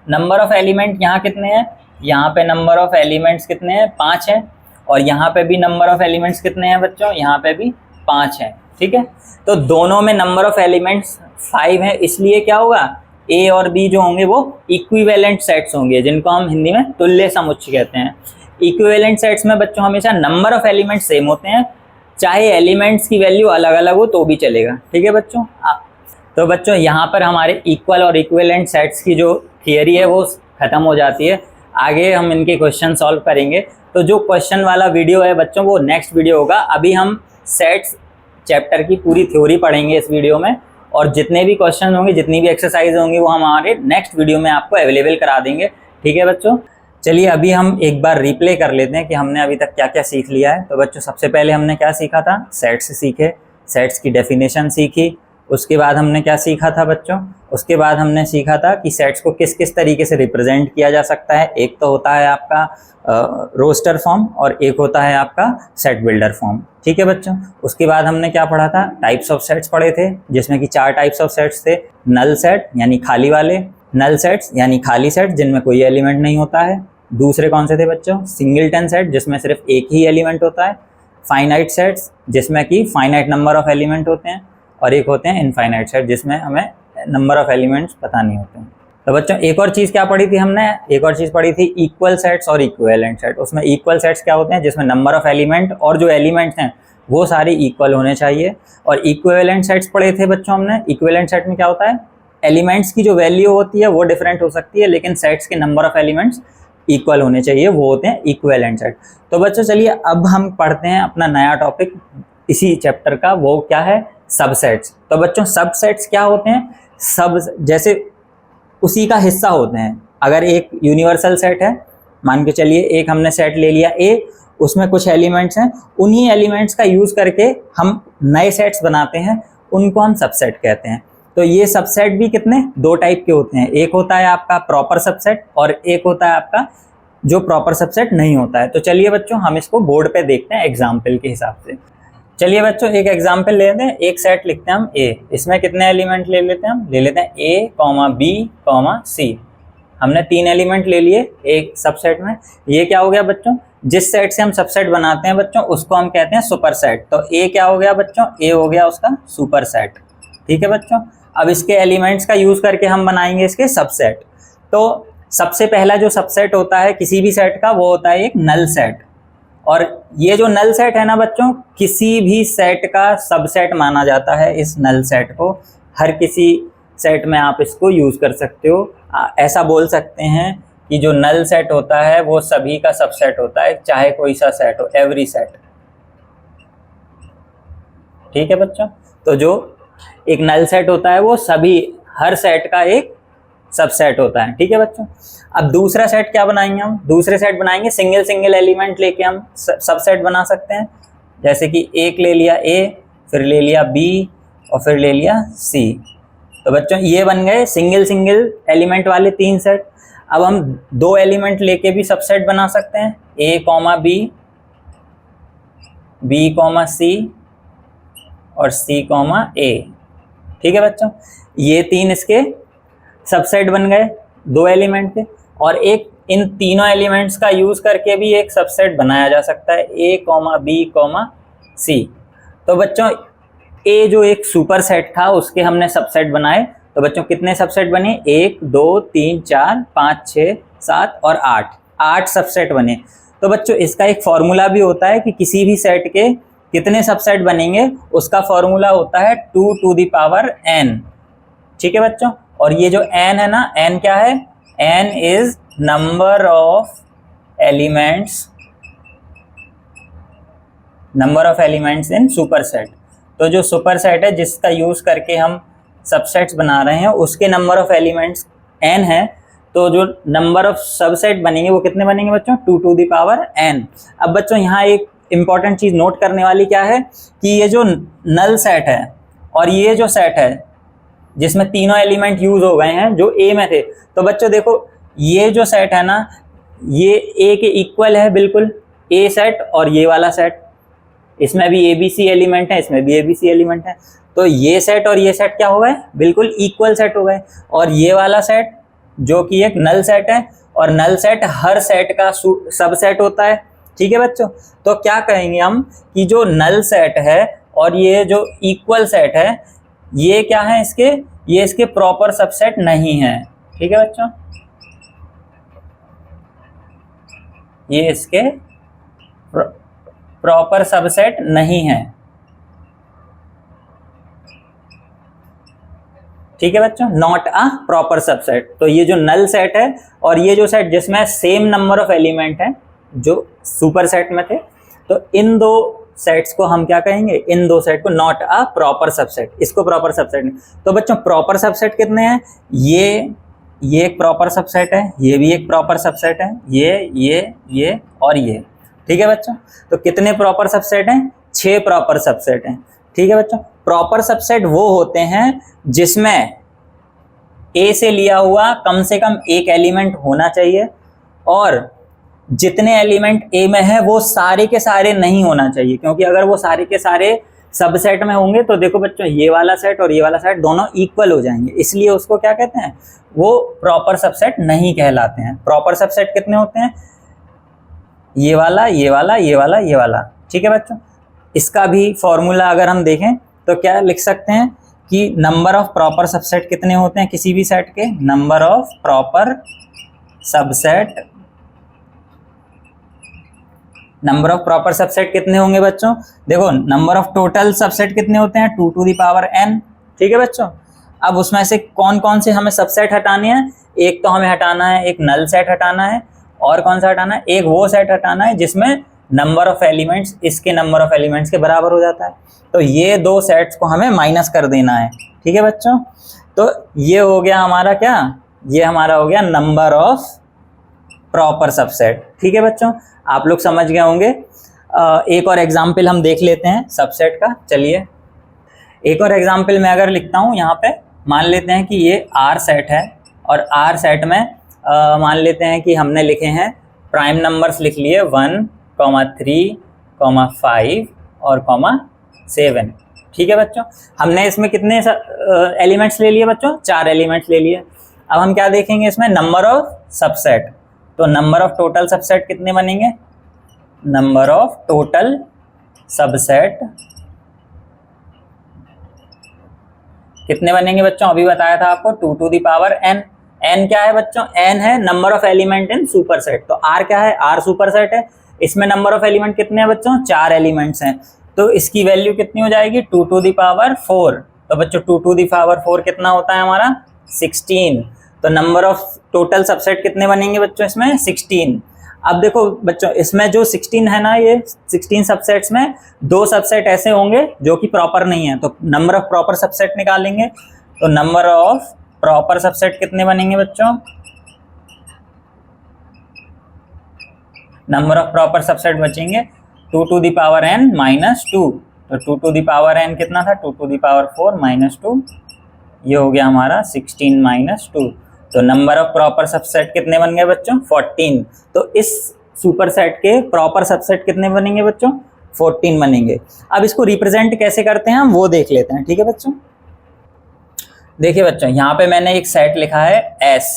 नंबर ऑफ एलिमेंट यहाँ कितने हैं? यहाँ पे नंबर ऑफ एलिमेंट्स कितने हैं? 5 हैं, और यहाँ पे भी नंबर ऑफ एलिमेंट्स कितने हैं बच्चों? यहाँ पे भी 5 हैं। ठीक है, तो दोनों में नंबर ऑफ एलिमेंट्स 5 है, इसलिए क्या होगा, ए और बी जो होंगे वो इक्विवेलेंट सेट्स होंगे, जिनको हम हिंदी में तुल्य समुच्चय कहते हैं। इक्विवेलेंट सेट्स में बच्चों हमेशा नंबर ऑफ एलिमेंट्स सेम होते हैं, चाहे एलिमेंट्स की वैल्यू अलग अलग हो तो भी चलेगा। ठीक है बच्चों, तो बच्चों यहाँ पर हमारे इक्वल और इक्विवेलेंट सेट्स की जो थियरी है वो ख़त्म हो जाती है। आगे हम इनके क्वेश्चन सॉल्व करेंगे, तो जो क्वेश्चन वाला वीडियो है बच्चों वो नेक्स्ट वीडियो होगा। अभी हम सेट्स चैप्टर की पूरी थ्योरी पढ़ेंगे इस वीडियो में, और जितने भी क्वेश्चन होंगे, जितनी भी एक्सरसाइज होंगी, वो हम हमारे नेक्स्ट वीडियो में आपको अवेलेबल करा देंगे। ठीक है बच्चों, चलिए अभी हम एक बार रिप्ले कर लेते हैं कि हमने अभी तक क्या क्या सीख लिया है। तो बच्चों सबसे पहले हमने क्या सीखा था? सेट्स सीखे, सेट्स की डेफिनेशन सीखी। उसके बाद हमने क्या सीखा था बच्चों? उसके बाद हमने सीखा था कि सेट्स को किस किस तरीके से रिप्रेजेंट किया जा सकता है। एक तो होता है आपका रोस्टर फॉर्म, और एक होता है आपका सेट बिल्डर फॉर्म। ठीक है बच्चों, उसके बाद हमने क्या पढ़ा था? टाइप्स ऑफ सेट्स पढ़े थे, जिसमें कि 4 टाइप्स ऑफ सेट्स थे। नल सेट यानी खाली वाले, नल सेट्स यानी खाली सेट जिनमें कोई एलिमेंट नहीं होता है। दूसरे कौन से थे बच्चों? सिंगलटन सेट जिसमें सिर्फ एक ही एलिमेंट होता है। फाइनाइट सेट्स जिसमें कि फाइनाइट नंबर ऑफ एलिमेंट होते हैं, और एक होते हैं इनफाइनाइट सेट जिसमें हमें नंबर ऑफ एलिमेंट्स पता नहीं होते हैं। तो बच्चों एक और चीज़ क्या पढ़ी थी हमने? एक और चीज़ पढ़ी थी इक्वल सेट्स और इक्विवेलेंट सेट। उसमें इक्वल सेट्स क्या होते हैं? जिसमें नंबर ऑफ एलिमेंट और जो एलिमेंट्स हैं वो सारे इक्वल होने चाहिए। और इक्विवेलेंट सेट्स पढ़े थे बच्चों हमने। इक्विवेलेंट सेट में क्या होता है? एलिमेंट्स की जो वैल्यू होती है वो डिफरेंट हो सकती है, लेकिन सेट्स के नंबर ऑफ एलिमेंट्स इक्वल होने चाहिए, वो होते हैं इक्विवेलेंट सेट। तो बच्चों चलिए अब हम पढ़ते हैं अपना नया टॉपिक इसी चैप्टर का, वो क्या है? सबसेट्स। तो बच्चों सबसेट्स क्या होते हैं? सब जैसे उसी का हिस्सा होते हैं। अगर एक यूनिवर्सल सेट है, मान के चलिए एक हमने सेट ले लिया ए, उसमें कुछ एलिमेंट्स हैं, उन्हीं एलिमेंट्स का यूज़ करके हम नए सेट्स बनाते हैं, उनको हम सबसेट कहते हैं। तो ये सबसेट भी कितने? 2 टाइप के होते हैं। एक होता है आपका प्रॉपर सबसेट, और एक होता है आपका जो प्रॉपर सबसेट नहीं होता है। तो चलिए बच्चों हम इसको बोर्ड पे देखते हैं एग्जाम्पल के हिसाब से। चलिए बच्चों एक एग्जाम्पल ले लेते हैं। एक सेट लिखते हैं हम ए, इसमें कितने एलिमेंट ले लेते हैं? हम ले लेते हैं ए बी सी। हमने 3 एलिमेंट ले लिए एक सबसेट में। ये क्या हो गया बच्चों? जिस सेट से हम सबसेट बनाते हैं बच्चों उसको हम कहते हैं सुपर सेट। तो ए क्या हो गया बच्चों? ए हो गया उसका सुपर सेट। ठीक है बच्चों, अब इसके एलिमेंट्स का यूज़ करके हम बनाएंगे इसके सबसेट। तो सबसे पहला जो सबसेट होता है किसी भी सेट का, वो होता है एक नल सेट। और ये जो नल सेट है ना बच्चों, किसी भी सेट का सबसेट माना जाता है इस नल सेट को। हर किसी सेट में आप इसको यूज़ कर सकते हो। ऐसा बोल सकते हैं कि जो नल सेट होता है वो सभी का सबसेट होता है, चाहे कोई सा सेट हो, एवरी सेट। ठीक है बच्चों, तो जो एक नल सेट होता है वो सभी हर सेट का एक सबसेट होता है। ठीक है बच्चों, अब दूसरा सेट क्या बनाएंगे हम? दूसरे सेट बनाएंगे सिंगल एलिमेंट लेके हम सबसेट बना सकते हैं। जैसे कि एक ले लिया ए, फिर ले लिया बी, और फिर ले लिया सी। तो बच्चों ये बन गए सिंगल एलिमेंट वाले 3 सेट। अब हम 2 एलिमेंट लेके भी सबसेट बना सकते हैं, ए बी सी और सी ए। ठीक है बच्चों, ये 3 इसके सबसेट बन गए 2 एलिमेंट के। और एक इन तीनों एलिमेंट्स का यूज करके भी एक सबसेट बनाया जा सकता है, A, B, C। तो बच्चों ए जो एक सुपर सेट था उसके हमने सबसेट बनाए। तो बच्चों कितने सबसेट बने? 1 2 3 4 5 6 7 और 8 सबसेट बने। तो बच्चों इसका एक फॉर्मूला भी होता है कि किसी भी सेट के कितने सबसेट बनेंगे, उसका फॉर्मूला होता है 2 to the power n। ठीक है बच्चों, और ये जो n है ना, n क्या है? n is number of elements in super set. तो जो सुपर सेट है जिसका यूज करके हम सबसेट्स बना रहे हैं उसके नंबर ऑफ एलिमेंट्स n है। तो जो नंबर ऑफ सबसेट बनेंगे वो कितने बनेंगे बच्चों? 2 to the power n। अब बच्चों यहाँ एक इंपॉर्टेंट चीज नोट करने वाली क्या है कि ये जो नल सेट है और ये जो सेट है जिसमें तीनों एलिमेंट यूज हो गए हैं जो ए में थे, तो बच्चों देखो ये जो सेट है ना ये ए के इक्वल है बिल्कुल, ए सेट और ये वाला सेट, इसमें भी ABC एलिमेंट है, इसमें भी ABC एलिमेंट है। तो ये सेट और ये सेट क्या हो गए? बिल्कुल इक्वल सेट हो गए। और ये वाला सेट जो कि एक नल सेट है, और नल सेट हर सेट का सबसेट होता है। ठीक है बच्चों, तो क्या कहेंगे हम कि जो नल सेट है और ये जो इक्वल सेट है ये क्या है? ये इसके प्रॉपर सबसेट नहीं है। ठीक है बच्चों, ये इसके प्रॉपर सबसेट नहीं है। ठीक है बच्चों, नॉट अ प्रॉपर सबसेट। तो ये जो नल सेट है और ये जो सेट जिसमें सेम नंबर ऑफ एलिमेंट है जो सुपर सेट में थे, तो इन दो सेट्स को हम क्या कहेंगे? इन दो सेट को नॉट अ प्रॉपर सबसेट, इसको प्रॉपर सबसेट नहीं। तो बच्चों प्रॉपर सबसेट कितने हैं? ये एक प्रॉपर सबसेट है, ये भी एक प्रॉपर सबसेट है, ये और ये। ठीक है बच्चों, तो कितने प्रॉपर सबसेट हैं? 6 प्रॉपर सबसेट हैं। ठीक है बच्चों, प्रॉपर सबसेट वो होते हैं जिसमें ए से लिया हुआ कम से कम एक एलिमेंट होना चाहिए और जितने एलिमेंट ए में है वो सारे के सारे नहीं होना चाहिए, क्योंकि अगर वो सारे के सारे सबसेट में होंगे तो देखो बच्चों ये वाला सेट और ये वाला सेट दोनों इक्वल हो जाएंगे, इसलिए उसको क्या कहते हैं? वो प्रॉपर सबसेट नहीं कहलाते हैं। प्रॉपर सबसेट कितने होते हैं? ये वाला, ये वाला, ये वाला, ये वाला। ठीक है बच्चों, इसका भी फॉर्मूला अगर हम देखें तो क्या लिख सकते हैं कि नंबर ऑफ प्रॉपर सबसेट कितने होते हैं किसी भी सेट के? Number of proper subset, number of proper subset कितने होंगे बच्चों? देखो नंबर ऑफ टोटल सबसेट कितने होते हैं? 2 to the power n। ठीक है बच्चों, अब उसमें से कौन कौन से हमें सबसेट हटाने हैं? एक तो हमें हटाना है, एक नल सेट हटाना है, और कौन सा हटाना है? एक वो सेट हटाना है जिसमें नंबर ऑफ एलिमेंट्स इसके नंबर ऑफ एलिमेंट्स के बराबर हो जाता है। तो ये दो सेट्स को हमें माइनस कर देना है। ठीक है बच्चों, तो ये हो गया हमारा क्या? ये हमारा हो गया नंबर ऑफ प्रॉपर सबसेट। ठीक है बच्चों, आप लोग समझ गए होंगे। एक और एग्जाम्पल हम देख लेते हैं सबसेट का। चलिए एक और एग्जाम्पल मैं अगर लिखता हूँ यहाँ पे, मान लेते हैं कि ये R सेट है और R सेट में मान लेते हैं कि हमने लिखे हैं प्राइम नंबर्स लिख लिए 1, 3, 5 और 7। ठीक है बच्चों, हमने इसमें कितने एलिमेंट्स ले लिए बच्चों? 4 एलिमेंट्स ले लिए। अब हम क्या देखेंगे इसमें? Number of subset. तो नंबर ऑफ टोटल सबसेट कितने बनेंगे? नंबर ऑफ टोटल सबसेट कितने बनेंगे बच्चों? अभी बताया था आपको 2 to the power n। n क्या है बच्चों? n है number of element in super set. तो r क्या है? r सुपर सेट है, इसमें नंबर ऑफ एलिमेंट कितने हैं बच्चों? 4 एलिमेंट्स हैं। तो इसकी वैल्यू कितनी हो जाएगी? 2 to the power 4। तो बच्चों 2 to the power 4 कितना होता है हमारा? 16। तो नंबर ऑफ टोटल सबसेट कितने बनेंगे बच्चों इसमें? 16। अब देखो बच्चों इसमें जो 16 है ना, ये 16 सबसेट्स में 2 सबसेट ऐसे होंगे जो कि प्रॉपर नहीं है। तो नंबर ऑफ प्रॉपर सबसेट निकालेंगे, तो नंबर ऑफ प्रॉपर सबसेट कितने बनेंगे बच्चों? नंबर ऑफ प्रॉपर सबसेट बचेंगे 2 to the power n minus 2। तो 2 to the power n कितना था? 2 to the power 4 माइनस 2। ये हो गया हमारा 16 माइनस 2। तो नंबर ऑफ प्रॉपर सबसेट कितने बन गए बच्चों? 14। तो इस सुपर सेट के प्रॉपर सबसेट कितने बनेंगे बच्चों? 14 बनेंगे। अब इसको रिप्रेजेंट कैसे करते हैं हम वो देख लेते हैं। ठीक है बच्चों, देखिए बच्चों यहाँ पे मैंने एक सेट लिखा है S।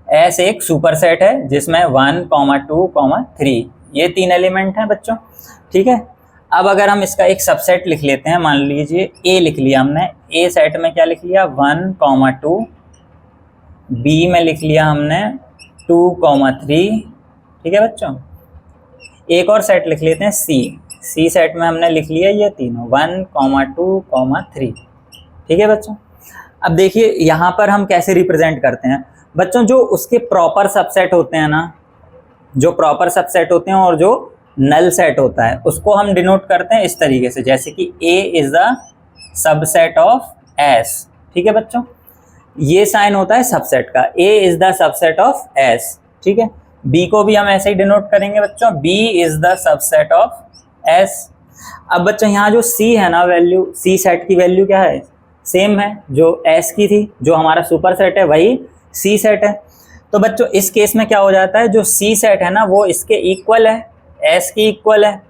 एस एक सुपर सेट है जिसमें 1, 2, 3 ये 3 एलिमेंट हैं बच्चों, ठीक है। अब अगर हम इसका एक सबसेट लिख लेते हैं, मान लीजिए ए लिख लिया हमने, ए सेट में क्या लिख लिया 1, 2, बी में लिख लिया हमने 2, 3, ठीक है बच्चों। एक और सेट लिख लेते हैं सी सेट में हमने लिख लिया ये तीनों 1, 2, 3, ठीक है बच्चों। अब देखिए यहाँ पर हम कैसे रिप्रेजेंट करते हैं बच्चों, जो उसके प्रॉपर सबसेट होते हैं ना, जो प्रॉपर सबसेट होते हैं और जो नल सेट होता है उसको हम डिनोट करते हैं इस तरीके से, जैसे कि A is the subset of S, ठीक है बच्चों। ये साइन होता है सबसेट का, A is the subset of S, ठीक है। B को भी हम ऐसे ही डिनोट करेंगे बच्चों, B is the subset of S। अब बच्चों यहाँ जो C है ना वैल्यू, C सेट की वैल्यू क्या है, सेम है जो S की थी, जो हमारा सुपर सेट है वही C सेट है। तो बच्चों इस केस में क्या हो जाता है, जो C सेट है ना वो इसके इक्वल है, S की इक्वल है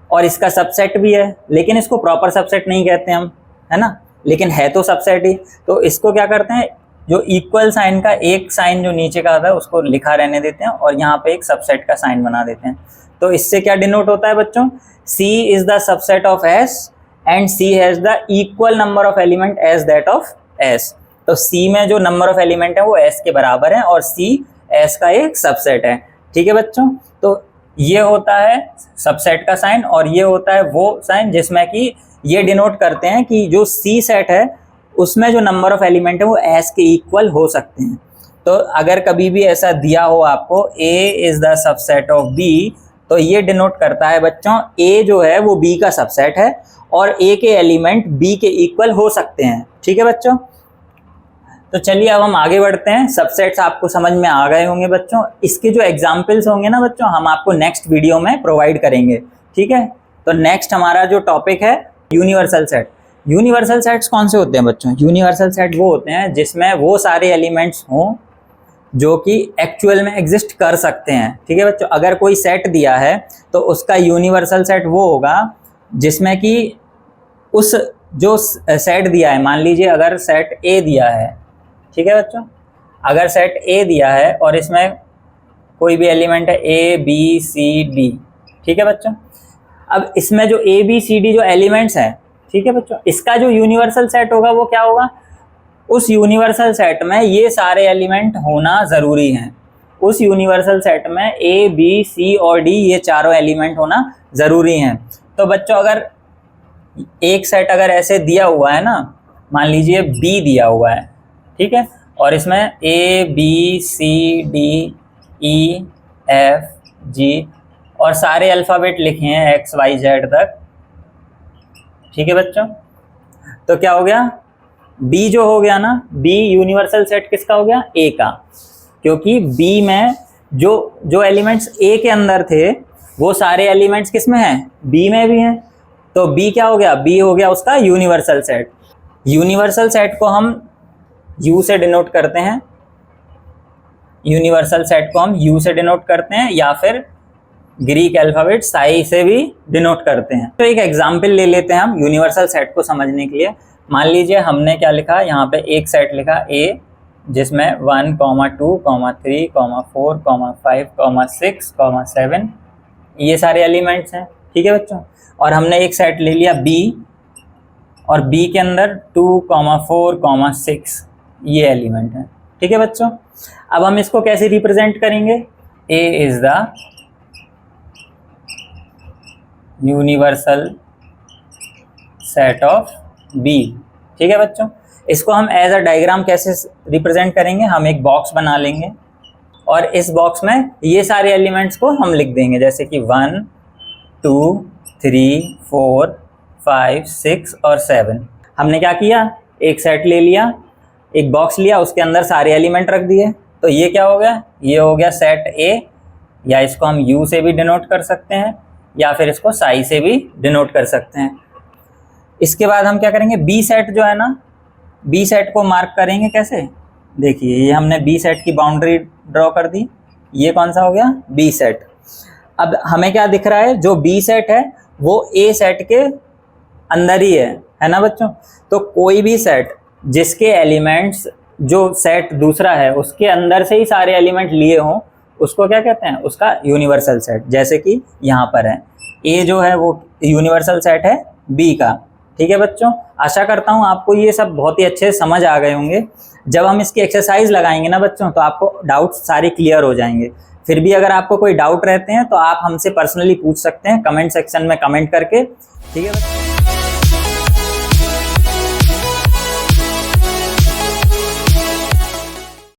और इसका सबसेट भी है, लेकिन इसको प्रॉपर सबसेट नहीं कहते हम, है ना, लेकिन है तो सबसेट ही। तो इसको क्या करते हैं, जो इक्वल साइन का एक साइन जो नीचे का आता है उसको लिखा रहने देते हैं और यहाँ पे एक सबसेट का साइन बना देते हैं। तो इससे क्या डिनोट होता है बच्चों, C is the subset of S and C has the equal number of element as that of S। तो C में जो नंबर ऑफ एलिमेंट है वो S के बराबर है और C S का एक सबसेट है, ठीक है बच्चों। तो ये होता है सबसेट का साइन और ये होता है वो साइन जिसमें कि ये डिनोट करते हैं कि जो C सेट है उसमें जो नंबर ऑफ एलिमेंट है वो S के इक्वल हो सकते हैं। तो अगर कभी भी ऐसा दिया हो आपको A is the subset of B, तो ये डिनोट करता है बच्चों A जो है वो B का सबसेट है और A के एलिमेंट B के इक्वल हो सकते हैं, ठीक है बच्चों। तो चलिए अब हम आगे बढ़ते हैं, सबसेट्स आपको समझ में आ गए होंगे बच्चों, इसके जो एग्जाम्पल्स होंगे ना बच्चों हम आपको नेक्स्ट वीडियो में प्रोवाइड करेंगे, ठीक है। तो नेक्स्ट हमारा जो टॉपिक है यूनिवर्सल सेट। यूनिवर्सल सेट्स कौन से होते हैं बच्चों, यूनिवर्सल सेट वो होते हैं जिसमें वो सारे एलिमेंट्स हों जो कि एक्चुअल में एग्जिस्ट कर सकते हैं, ठीक है बच्चों। अगर कोई सेट दिया है तो उसका यूनिवर्सल सेट वो होगा जिसमें कि उस जो सेट दिया है, मान लीजिए अगर सेट A दिया है, ठीक है बच्चों, अगर सेट A दिया है और इसमें कोई भी एलिमेंट है A, B, C, D, ठीक है बच्चों। अब इसमें जो A, B, C, D जो एलिमेंट्स हैं, ठीक है बच्चों, इसका जो यूनिवर्सल सेट होगा वो क्या होगा, उस यूनिवर्सल सेट में ये सारे एलिमेंट होना ज़रूरी हैं। उस यूनिवर्सल सेट में A, B, C और D ये चारों एलिमेंट होना ज़रूरी हैं। तो बच्चों अगर एक सेट अगर ऐसे दिया हुआ है ना, मान लीजिए B दिया हुआ है, ठीक है, और इसमें A, B, C, D, E, F, G और सारे अल्फ़ाबेट लिखे हैं X, Y, Z तक, ठीक है बच्चों। तो क्या हो गया, B जो हो गया ना, B यूनिवर्सल सेट किसका हो गया, A का, क्योंकि B में जो एलिमेंट्स A के अंदर थे वो सारे एलिमेंट्स किस में हैं, B में भी हैं। तो B क्या हो गया, B हो गया उसका यूनिवर्सल सेट। यूनिवर्सल सेट को हम U से डिनोट करते हैं, यूनिवर्सल सेट को हम U से डिनोट करते हैं या फिर ग्रीक अल्फ़ाबेट साई से भी डिनोट करते हैं। तो एक एग्जांपल ले लेते हैं हम यूनिवर्सल सेट को समझने के लिए। मान लीजिए हमने क्या लिखा, यहाँ पे एक सेट लिखा A जिसमें 1, 2, 3, 4, 5, 6, 7 ये सारे एलिमेंट्स हैं, ठीक है बच्चों। और हमने एक सेट ले लिया B और B के अंदर 2, 4, 6 ये एलिमेंट है, ठीक है बच्चों। अब हम इसको कैसे रिप्रेजेंट करेंगे, A is the universal set of B, ठीक है बच्चों। इसको हम एज अ डायग्राम कैसे रिप्रेजेंट करेंगे, हम एक बॉक्स बना लेंगे और इस बॉक्स में ये सारे एलिमेंट्स को हम लिख देंगे, जैसे कि 1, 2, 3, 4, 5, 6 और 7। हमने क्या किया, एक सेट ले लिया, एक बॉक्स लिया, उसके अंदर सारे एलिमेंट रख दिए। तो ये क्या हो गया, ये हो गया सेट A, या इसको हम U से भी डिनोट कर सकते हैं या फिर इसको साई से भी डिनोट कर सकते हैं। इसके बाद हम क्या करेंगे, B सेट जो है ना, B सेट को मार्क करेंगे कैसे, देखिए ये हमने B सेट की बाउंड्री ड्रॉ कर दी, ये कौन सा हो गया, B सेट। अब हमें क्या दिख रहा है, जो B सेट है वो A सेट के अंदर ही है ना बच्चों। तो कोई भी सेट जिसके एलिमेंट्स जो सेट दूसरा है उसके अंदर से ही सारे एलिमेंट लिए हों, उसको क्या कहते हैं, उसका यूनिवर्सल सेट। जैसे कि यहाँ पर है ए जो है वो यूनिवर्सल सेट है बी का। ठीक है बच्चों, आशा करता हूँ आपको ये सब बहुत ही अच्छे से समझ आ गए होंगे। जब हम इसकी एक्सरसाइज लगाएंगे ना बच्चों, तो आपको डाउट सारे क्लियर हो जाएंगे। फिर भी अगर आपको कोई डाउट रहते हैं तो आप हमसे पर्सनली पूछ सकते हैं कमेंट सेक्शन में कमेंट करके। ठीक है बच्चों।